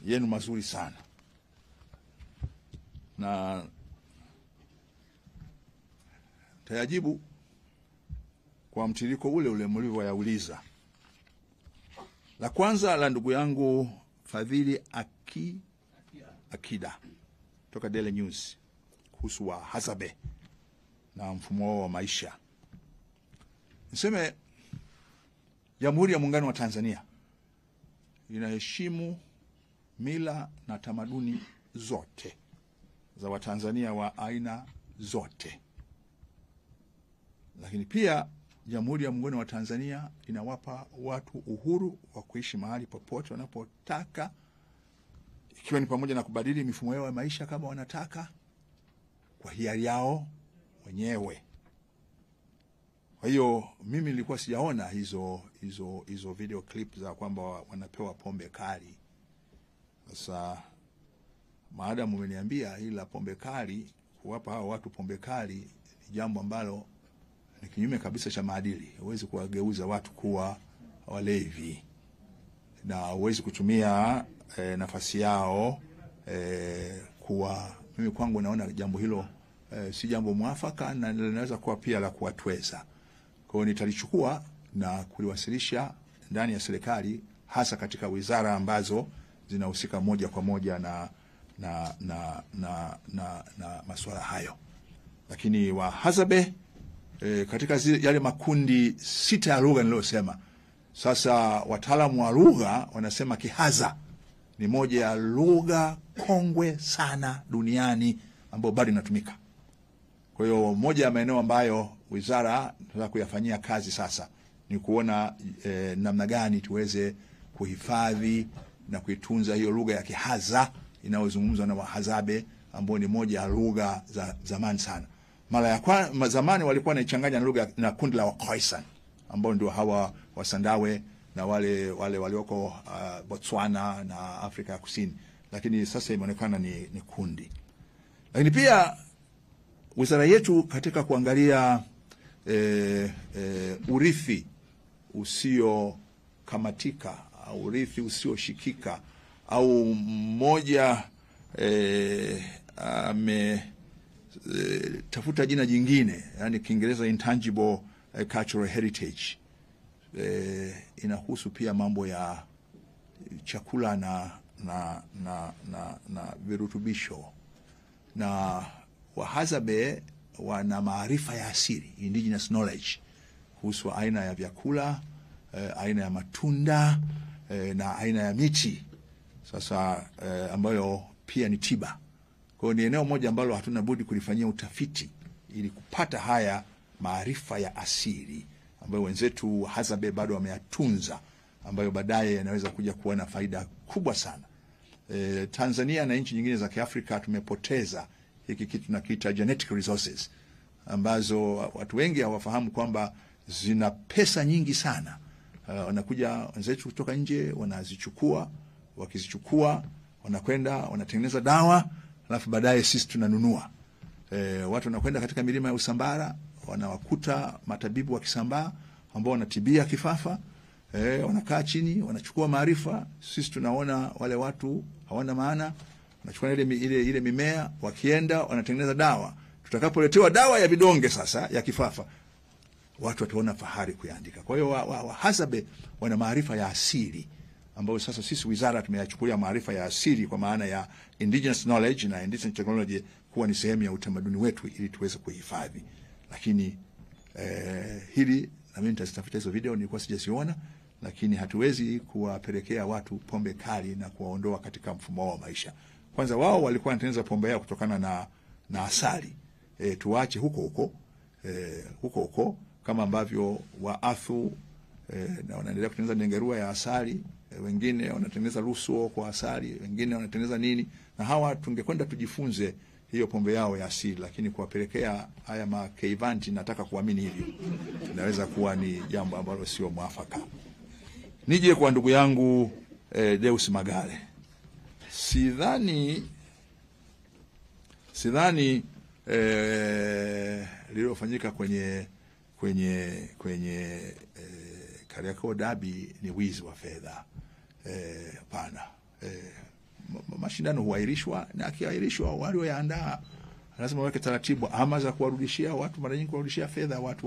yenu mazuri sana, na tayajibu kwa mtiririko ule ule mlivyoyauliza. La kwanza la ndugu yangu Fadhili Akida toka Daily News kuhusu Wahadzabe na mfumo wao wa maisha. Niseme Jamhuri ya Muungano wa Tanzania inaheshimu mila na tamaduni zote za Watanzania wa aina zote. Lakini pia Jamhuri ya Muungano wa Tanzania inawapa watu uhuru wa kuishi mahali popote wanapotaka, ikiwa ni pamoja na kubadili mifumo yao ya maisha kama wanataka kwa hiari yao wenyewe. Kwa hiyo mimi nilikuwa sijaona hizo video clip za kwamba wanapewa pombe kali. Sasa maadamu umeniambia hili la pombe kali, kuwapa hao watu pombe kali ni jambo ambalo ni kinyume kabisa cha maadili. Huwezi kuwageuza watu kuwa walevi, na huwezi kutumia nafasi yao kuwa, mimi kwangu naona jambo hilo si jambo mwafaka, na linaweza kuwa pia la kuwatweza. Kwa hiyo nitalichukua na kuliwasilisha ndani ya serikali, hasa katika wizara ambazo zinahusika moja kwa moja na masuala hayo. Lakini Wahadzabe katika yale makundi 6 ya lugha niliyosema, sasa wataalamu wa lugha wanasema Kihaza ni moja ya lugha kongwe sana duniani ambayo bado inatumika. Kwa hiyo moja ya maeneo ambayo wizara tunataka kuyafanyia kazi sasa ni kuona namna gani tuweze kuhifadhi na kuitunza hiyo lugha ya Kihaza inayozungumzwa na Wahadzabe, ambao ni moja ya lugha za zamani sana. Mara ya zamani walikuwa wanaichanganya na lugha na kundi la Wakhoisan ambao ndio hawa Wasandawe na wale walioko Botswana na Afrika ya Kusini, lakini sasa imeonekana ni kundi. Lakini pia wizara yetu katika kuangalia urithi usio kamatika au urithi usio shikika, au mmoja tafuta jina jingine, yani Kiingereza intangible cultural heritage, inahusu pia mambo ya chakula na virutubisho. Na Wahadzabe wana maarifa ya asili, indigenous knowledge, kuhusu aina ya vyakula, aina ya matunda na aina ya miti, sasa ambayo pia ni tiba. Kwa hiyo ni eneo moja ambalo hatuna budi kulifanyia utafiti ili kupata haya maarifa ya asili ambayo wenzetu Wahadzabe bado wameyatunza, ambayo baadaye yanaweza kuja kuwa na faida kubwa sana. Tanzania na nchi nyingine za Kiafrika tumepoteza hiki kitu tunakiita genetic resources, ambazo watu wengi hawafahamu kwamba zina pesa nyingi sana. Wanakuja wenzetu kutoka nje, wanazichukua, wakizichukua wanakwenda wanatengeneza dawa, alafu baadaye sisi tunanunua. Watu wanakwenda katika milima ya Usambara, wanawakuta matabibu wa Kisambaa ambao wanatibia kifafa, wanakaa chini, wanachukua maarifa. Sisi tunaona wale watu hawana maana, wanachukua ile mimea, wakienda wanatengeneza dawa. Tutakapoletewa dawa ya vidonge sasa ya kifafa, watu wataona fahari kuyaandika. Kwa hiyo Wahadzabe wana maarifa ya asili ambayo sasa sisi wizara tumeyachukulia maarifa ya asili kwa maana ya indigenous knowledge na indigenous technology kuwa ni sehemu ya utamaduni wetu ili tuweze kuhifadhi. Lakini hili na mimi nitazitafuta hizo video, nilikuwa sijaziona, lakini hatuwezi kuwapelekea watu pombe kali na kuwaondoa katika mfumo wa maisha. Kwanza wao walikuwa wanatengeneza pombe yao kutokana na asali. Tuache huko kama ambavyo Waathu na wanaendelea kutengeneza dengerua ya asali, wengine wanatengeneza rusuo kwa asali, wengine wanatengeneza nini, na hawa tungekwenda tujifunze hiyo pombe yao ya asili. Lakini kuwapelekea haya makeivanti, nataka kuamini hivyo, inaweza kuwa ni jambo ambalo sio mwafaka. Nije kwa ndugu yangu Deus Magale. Sidhani lililofanyika kwenye Kariakoo Derby ni wizi wa fedha. Hapana. mashindano huahirishwa, na akiahirishwa walioyaandaa lazima waweke taratibu ama za kuwarudishia watu, mara nyingi kuwarudishia fedha watu